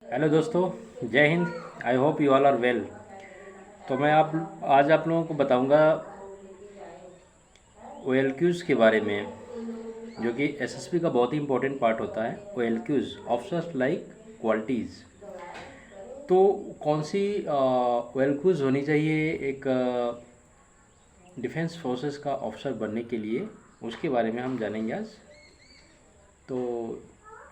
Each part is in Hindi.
हेलो दोस्तों, जय हिंद। I hope you all are well. तो मैं आप आज आप लोगों को बताऊंगा ओ एल क्यूज़ के बारे में, जो कि एसएसबी का बहुत ही इंपॉर्टेंट पार्ट होता है। O L Qs officers like qualities. तो कौन सी ओ एल क्यूज़ होनी चाहिए एक डिफेंस फोर्सेस का ऑफिसर बनने के लिए, उसके बारे में हम जानेंगे आज। तो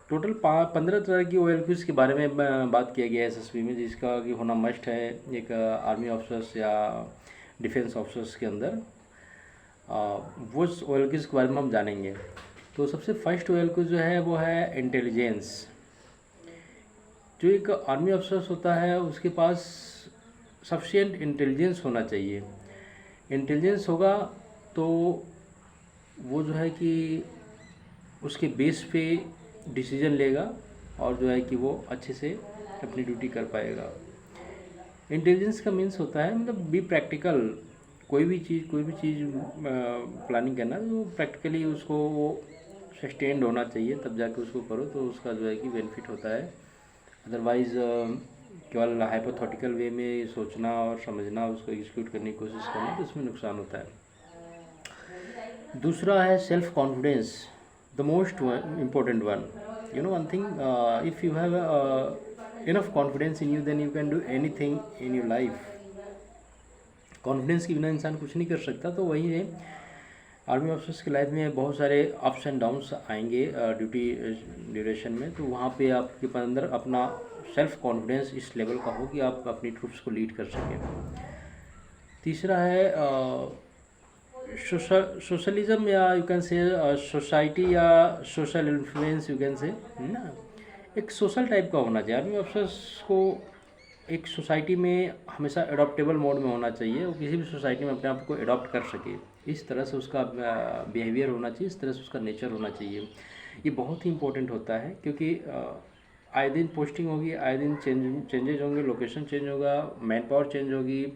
टोटल 15 तरह की ओ एल क्यूज़ के बारे में बात किया गया है एसएसबी में, जिसका कि होना मस्ट है एक आर्मी ऑफिसर्स या डिफेंस ऑफिसर्स के अंदर। वो ओ एल क्यूज़ के बारे में हम जानेंगे। तो सबसे फर्स्ट ओ एल क्यू जो है वो है इंटेलिजेंस। जो एक आर्मी ऑफिसर्स होता है उसके पास सफिशिएंट इंटेलिजेंस होना चाहिए। इंटेलिजेंस होगा तो वो जो है कि उसके बेस पे डिसीजन लेगा और जो है कि वो अच्छे से अपनी ड्यूटी कर पाएगा। इंटेलिजेंस का मीन्स होता है मतलब बी प्रैक्टिकल। कोई भी चीज़ प्लानिंग करना तो प्रैक्टिकली उसको वो सस्टेन्ड होना चाहिए, तब जाके उसको करो तो उसका जो है कि बेनिफिट होता है। अदरवाइज़ केवल हाइपोथेटिकल वे में सोचना और समझना, उसको एग्जीक्यूट करने की कोशिश करना, तो उसमें नुकसान होता है। दूसरा है self confidence, the most important one. You know one thing, if you have enough confidence in you then you can do anything in your life. Confidence के बिना इंसान कुछ नहीं कर सकता। तो वही है, आर्मी ऑफिसर्स की लाइफ में बहुत सारे अप्स एंड डाउन्स आएंगे ड्यूटी ड्यूरेशन में। तो वहाँ पे आपके अंदर अपना सेल्फ कॉन्फिडेंस इस लेवल का हो कि आप अपनी ट्रूप्स को लीड कर सकें। तीसरा है सोशलिज्म, या यू कैन से सोसाइटी या सोशल इन्फ्लुएंस, यू कैन से ना। एक सोशल टाइप का होना चाहिए आर्मी ऑफिसर्स को। एक सोसाइटी में हमेशा एडॉप्टेबल मोड में होना चाहिए, वो किसी भी सोसाइटी में अपने आप को एडॉप्ट कर सके। इस तरह से उसका बिहेवियर होना चाहिए, इस तरह से उसका नेचर होना चाहिए। ये बहुत ही इंपॉर्टेंट होता है, क्योंकि आए दिन पोस्टिंग होगी, आए दिन चेंजेज होंगे, लोकेशन चेंज होगा, मैन पावर चेंज होगी,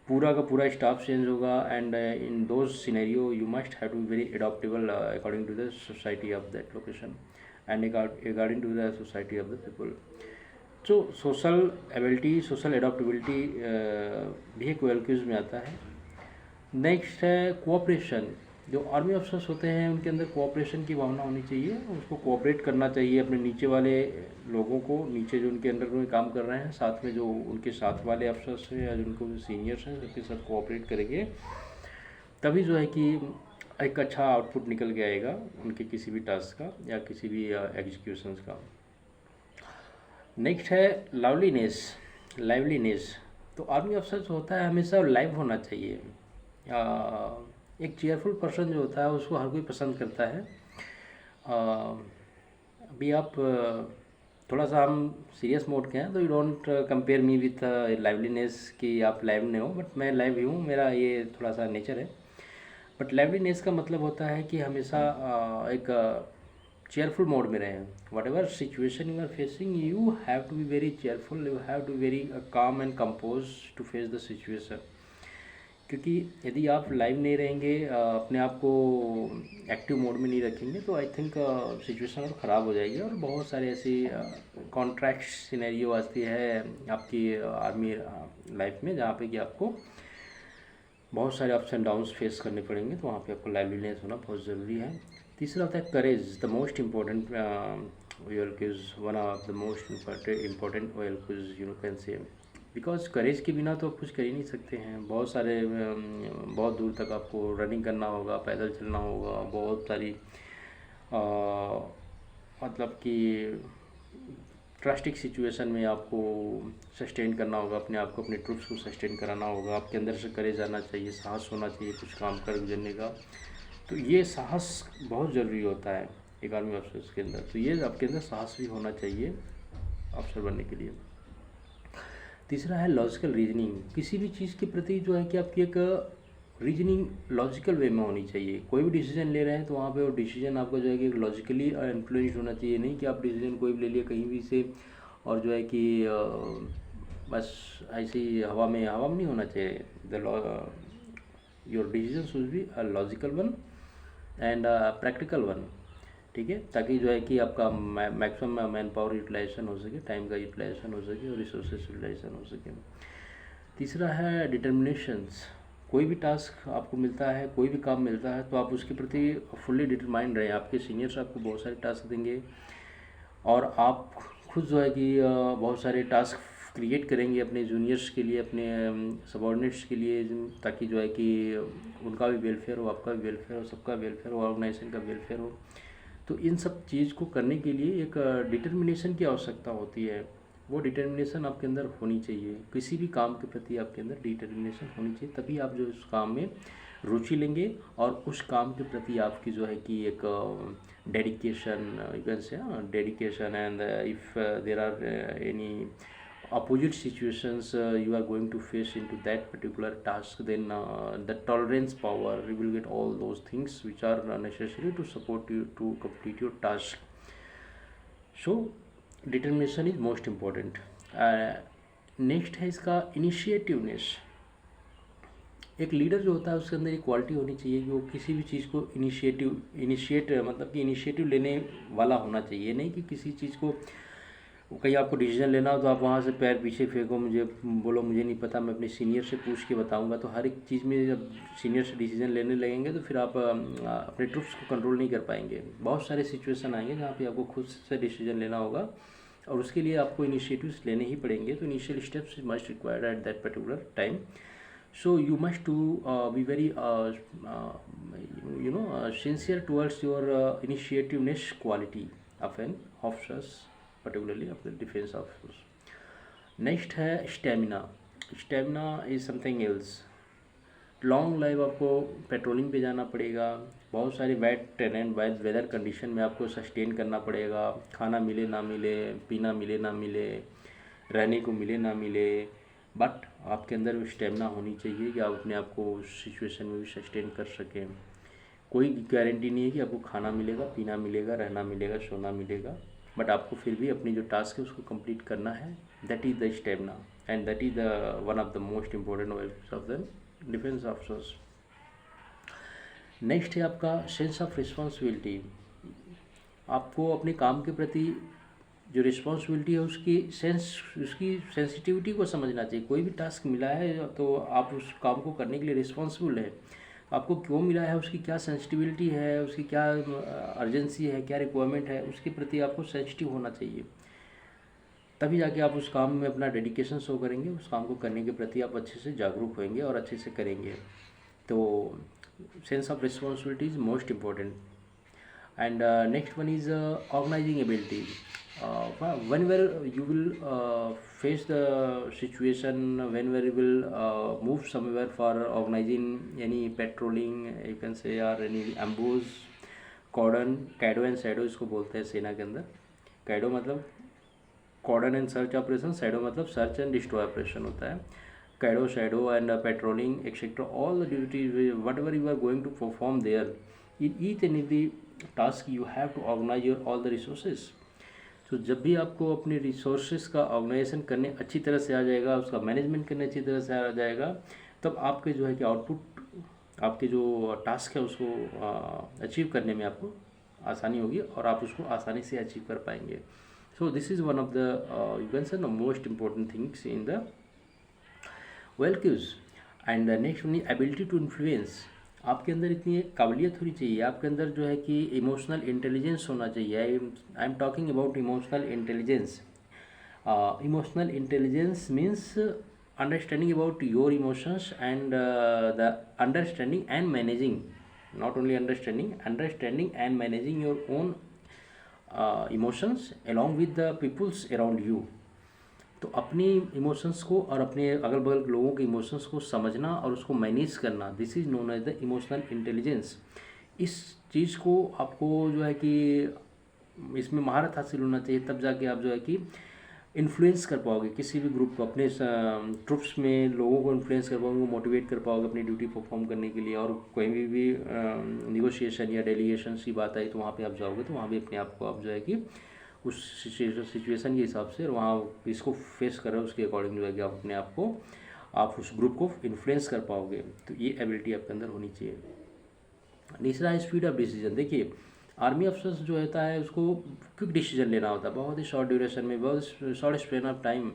पूरा का पूरा स्टाफ चेंज होगा। And in those scenario you must have to be very adaptable according to the society of that location and according to the society of the people. तो सोशल एबिलिटी, सोशल एडॉप्टेबिलिटी भी एक वेलक्यूज में आता है। नेक्स्ट है कोऑपरेशन। जो आर्मी अफसर्स होते हैं उनके अंदर कोऑपरेशन की भावना होनी चाहिए, उसको कोऑपरेट करना चाहिए अपने नीचे वाले लोगों को, नीचे जो उनके अंडर में काम कर रहे हैं, साथ में जो उनके साथ वाले अफसर्स हैं या जिनको सीनियर्स हैं, सबके साथ कोऑपरेट करेंगे तभी जो है कि एक अच्छा आउटपुट निकल के आएगा उनके किसी भी टास्क का या किसी भी एग्जीक्यूशंस का। नेक्स्ट है लाइवलीनेस। तो आर्मी अफसर जो होता है हमेशा लाइव होना चाहिए। एक चेयरफुल पर्सन जो होता है उसको हर कोई पसंद करता है। अभी आप थोड़ा सा हम सीरियस मोड के हैं, तो you don't compare me with liveliness कि आप लाइव नहीं हो, बट मैं लाइव ही हूँ, मेरा ये थोड़ा सा नेचर है। बट लाइवलीनेस का मतलब होता है कि हमेशा एक चेयरफुल मोड में रहें। Whatever situation you are facing, you have to be very cheerful, you have to very calm and compose to face the situation. क्योंकि यदि आप लाइव नहीं रहेंगे, अपने आप को एक्टिव मोड में नहीं रखेंगे, तो आई थिंक सिचुएशन और ख़राब हो जाएगी। और बहुत सारे ऐसी कॉन्ट्रैक्ट सिनेरियो आती है आपकी आर्मी लाइफ में, जहाँ पे कि आपको बहुत सारे अप्स एंड डाउन्स फेस करने पड़ेंगे। तो वहाँ पे आपको लाइवलीनेस होना बहुत ज़रूरी है। तीसरा होता है courage, the most important O L Qs, one of the most important O L Qs you can say. Because courage के बिना तो आप कुछ कर ही नहीं सकते हैं। बहुत सारे बहुत दूर तक आपको रनिंग करना होगा, पैदल चलना होगा, बहुत सारी मतलब कि ट्रस्टिक सिचुएशन में आपको सस्टेन करना होगा अपने आप को, अपने ट्रूप्स को सस्टेन कराना होगा। आपके अंदर से करेज आना चाहिए, साहस होना चाहिए कुछ काम कर गुजरने का। तो ये साहस बहुत ज़रूरी होता है एक आर्मी अफसर के अंदर। तो ये आपके अंदर साहस भी होना चाहिए अफसर बनने के लिए। तीसरा है लॉजिकल रीजनिंग। किसी भी चीज़ के प्रति जो है कि आपकी एक रीजनिंग लॉजिकल वे में होनी चाहिए। कोई भी डिसीजन ले रहे हैं तो वहाँ पे वो डिसीजन आपका जो है कि लॉजिकली इन्फ्लुएंस होना चाहिए। नहीं कि आप डिसीजन कोई भी ले लिया कहीं भी से और जो है कि बस ऐसी हवा में नहीं होना चाहिए। The your decision should be a logical one and practical one. ठीक है, ताकि जो है कि आपका मैक्सिमम मैन पावर यूटिलाइजेशन हो सके, टाइम का यूटिलाइजेशन हो सके और रिसोर्सेज यूटिलाइजेशन हो सके। तीसरा है डिटर्मिनेशंस। कोई भी टास्क आपको मिलता है, कोई भी काम मिलता है, तो आप उसके प्रति फुल्ली डिटरमाइंड रहें। आपके सीनियर्स आपको बहुत सारे टास्क देंगे और आप खुद जो है कि बहुत सारे टास्क क्रिएट करेंगे अपने जूनियर्स के लिए, अपने सबॉर्डिनेट्स के लिए, ताकि जो है कि उनका भी वेलफेयर हो, आपका भी वेलफेयर हो, सबका वेलफेयर हो, ऑर्गेनाइजेशन का वेलफेयर हो। तो इन सब चीज़ को करने के लिए एक डिटर्मिनेशन की आवश्यकता होती है। वो डिटर्मिनेशन आपके अंदर होनी चाहिए, किसी भी काम के प्रति आपके अंदर डिटर्मिनेशन होनी चाहिए, तभी आप जो उस काम में रुचि लेंगे और उस काम के प्रति आपकी जो है कि एक dedication, you can say dedication. And if there are any opposite situations you are going to face into that particular task, then the tolerance power, you will get all those things which are necessary to support you to complete your task. So determination is most important. Next है इसका इनिशिएटिवनेस। एक लीडर जो होता है उसके अंदर एक क्वालिटी होनी चाहिए कि वो किसी भी चीज़ को इनिशिएट मतलब कि इनिशिएटिव लेने वाला होना चाहिए। नहीं कि किसी चीज़ को कहीं आपको डिसीजन लेना हो तो आप वहाँ से पैर पीछे फेंको, मुझे बोलो मुझे नहीं पता, मैं अपने सीनियर से पूछ के बताऊंगा। तो हर एक चीज़ में जब सीनियर से डिसीजन लेने लगेंगे तो फिर आप अपने ट्रूप्स को कंट्रोल नहीं कर पाएंगे। बहुत सारे सिचुएशन आएंगे जहाँ पे आपको खुद से डिसीजन लेना होगा और उसके लिए आपको इनिशिएटिव्स लेने ही पड़ेंगे। तो initial steps must required at that particular time. So you must to be very sincere towards your initiativeness quality of an officers, particularly of the defense officers. Next है stamina. Stamina is something else. Long life आपको पेट्रोलिंग पे जाना पड़ेगा, बहुत सारी wet terrain wise weather condition में आपको सस्टेन करना पड़ेगा। खाना मिले ना मिले, पीना मिले ना मिले, रहने को मिले ना मिले, बट आपके अंदर वो स्टेमिना होनी चाहिए कि आप अपने आप को उस सिचुएशन में भी सस्टेन कर सकें। कोई गारंटी नहीं है कि आपको खाना मिलेगा, पीना मिलेगा, रहना मिलेगा, सोना मिलेगा, बट आपको फिर भी अपनी जो टास्क है उसको कंप्लीट करना है। That is the stamina and that is the one of the most important values of the defence officers. Next है आपका सेंस ऑफ रिस्पॉन्सिबिलिटी। आपको अपने काम के प्रति जो रिस्पॉन्सिबिलिटी है उसकी सेंसिटिविटी को समझना चाहिए। कोई भी टास्क मिला है तो आप उस काम को करने के लिए रिस्पॉन्सिबल है। आपको क्यों मिला है, उसकी क्या सेंसिटिविटी है, उसकी क्या अर्जेंसी है, क्या रिक्वायरमेंट है, उसके प्रति आपको सेंसिटिव होना चाहिए। तभी जाके आप उस काम में अपना डेडिकेशन शो करेंगे, उस काम को करने के प्रति आप अच्छे से जागरूक होंगे और अच्छे से करेंगे। तो sense of responsibility is most important. And next one is organizing ability. whenever you will face the situation, whenever you will move somewhere for organizing any patrolling, you can say, or any ambush, cordon, CADO and SADO इसको बोलते हैं सेना के अंदर। कैडो मतलब cordon and search operation, SADO मतलब सर्च एंड डिस्ट्रॉय ऑपरेशन होता है। CADO, SADO and patrolling et cetera, all the duties whatever you are going to perform there, in each and every task you have to organise your all the resources. तो जब भी आपको अपने रिसोर्सेज का ऑर्गेनाइजेशन करने अच्छी तरह से आ जाएगा, उसका मैनेजमेंट करने अच्छी तरह से आ जाएगा, तब आपके जो है कि आउटपुट, आपके जो टास्क है उसको अचीव करने में आपको आसानी होगी और आप उसको आसानी से अचीव कर पाएंगे। So this is one of the you can say the most important things in the values. And next one ability to influence. आपके अंदर इतनी काबिलियत होनी चाहिए, आपके अंदर जो है कि इमोशनल इंटेलिजेंस होना चाहिए। I am talking about emotional intelligence. Emotional intelligence means understanding about your emotions and the understanding and managing, not only understanding and managing your own emotions along with the peoples around you. तो अपनी इमोशंस को और अपने अगल बगल लोगों के इमोशंस को समझना और उसको मैनेज करना, this is known as the emotional intelligence. इस चीज़ को आपको जो है कि इसमें महारत हासिल होना चाहिए, तब जाके आप जो है कि इन्फ्लुएंस कर पाओगे किसी भी ग्रुप को, अपने ट्रुप्स में लोगों को इन्फ्लुएंस कर पाओगे, मोटिवेट कर पाओगे अपनी ड्यूटी परफॉर्म करने के लिए। और कोई भी निगोशिएशन या डेलीगेशन की बात आई तो वहाँ पे आप जाओगे तो वहाँ भी अपने आप को आप जो है कि उस सिचुएशन के हिसाब से, और वहाँ इसको फेस कर रहे हो उसके अकॉर्डिंग जो है कि आप अपने आप को, आप उस ग्रुप को इन्फ्लुएंस कर पाओगे। तो ये एबिलिटी आपके अंदर होनी चाहिए। तीसरा है स्पीड ऑफ डिसीजन। देखिए आर्मी अफसर्स जो होता है उसको क्विक डिसीजन लेना होता है, बहुत ही शॉर्ट ड्यूरेशन में, बहुत short span of time.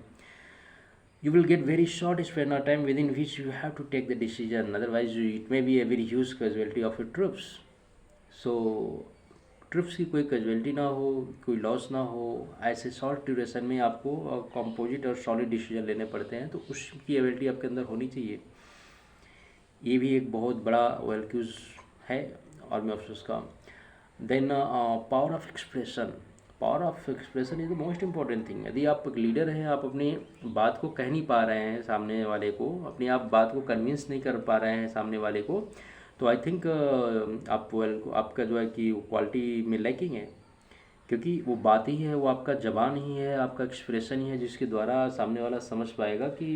You will get very short span of time within which you have to take the decision, otherwise it may be a very huge casualty of your troops. So trips की कोई कैजुअलिटी ना हो, कोई लॉस ना हो, ऐसे शॉर्ट ड्यूरेशन में आपको कंपोजिट और सॉलिड डिसीजन लेने पड़ते हैं, तो उसकी एबिलिटी आपके अंदर होनी चाहिए. ये भी एक बहुत बड़ा वेल्क्यूज है आर्मी ऑफिसर्स का. Then power of expression. Power of expression is the most important thing. यदि आप एक लीडर हैं, आप अपनी बात को कह नहीं पा रहे हैं सामने वाले को, अपनी आप बात को कन्विंस नहीं कर पा रहे हैं सामने वाले को, तो आई थिंक आपका जो है कि क्वालिटी में लैकिंग है. क्योंकि वो बात ही है, वो आपका ज़बान ही है, आपका एक्सप्रेशन ही है, जिसके द्वारा सामने वाला समझ पाएगा कि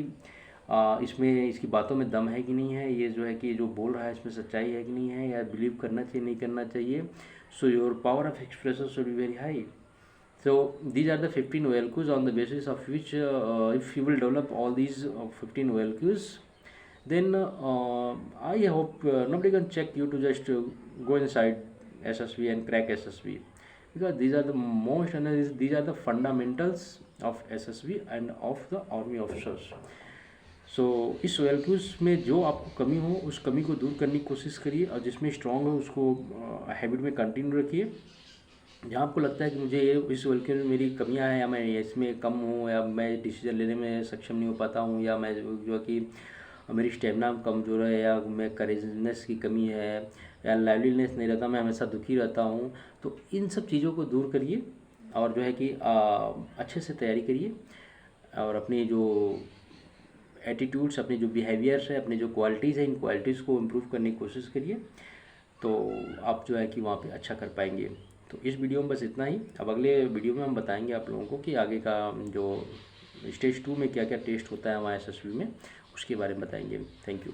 इसमें इसकी बातों में दम है कि नहीं है, ये जो है कि जो बोल रहा है इसमें सच्चाई है कि नहीं है, या बिलीव करना चाहिए नहीं करना चाहिए. So your power of expression should be very high. So these are the 15 OLQs on the basis of which if you will develop all these 15 OLQs, then I hope nobody can check you to just go inside SSB and crack SSB, because these are the most and these are the fundamentals of SSB and of the army officers. So इस OLQs में जो आपको कमी हो उस कमी को दूर करने की कोशिश करिए, और जिसमें स्ट्रॉन्ग हो उसको हैबिट में कंटिन्यू रखिए. जहाँ आपको लगता है कि मुझे इस OLQ में मेरी कमियां हैं, या मैं इसमें कम हूँ, या मैं डिसीजन लेने में सक्षम नहीं हो पाता हूँ, या मैं जो कि मेरी स्टेमिना कमज़ोर है, या मैं करेजनेस की कमी है, या लाइवलीनेस नहीं रहता, मैं हमेशा दुखी रहता हूँ, तो इन सब चीज़ों को दूर करिए और जो है कि अच्छे से तैयारी करिए, और अपनी जो एटीट्यूड्स, अपनी जो बिहेवियर्स है, अपनी जो क्वालिटीज़ है, इन क्वालिटीज़ को इम्प्रूव करने की कोशिश करिए, तो आप जो है कि वहाँ पे अच्छा कर पाएंगे. तो इस वीडियो में बस इतना ही. अब अगले वीडियो में हम बताएंगे आप लोगों को कि आगे का जो स्टेज 2 में क्या क्या टेस्ट होता है हमारे SSB में, उसके बारे में बताएंगे. Thank you.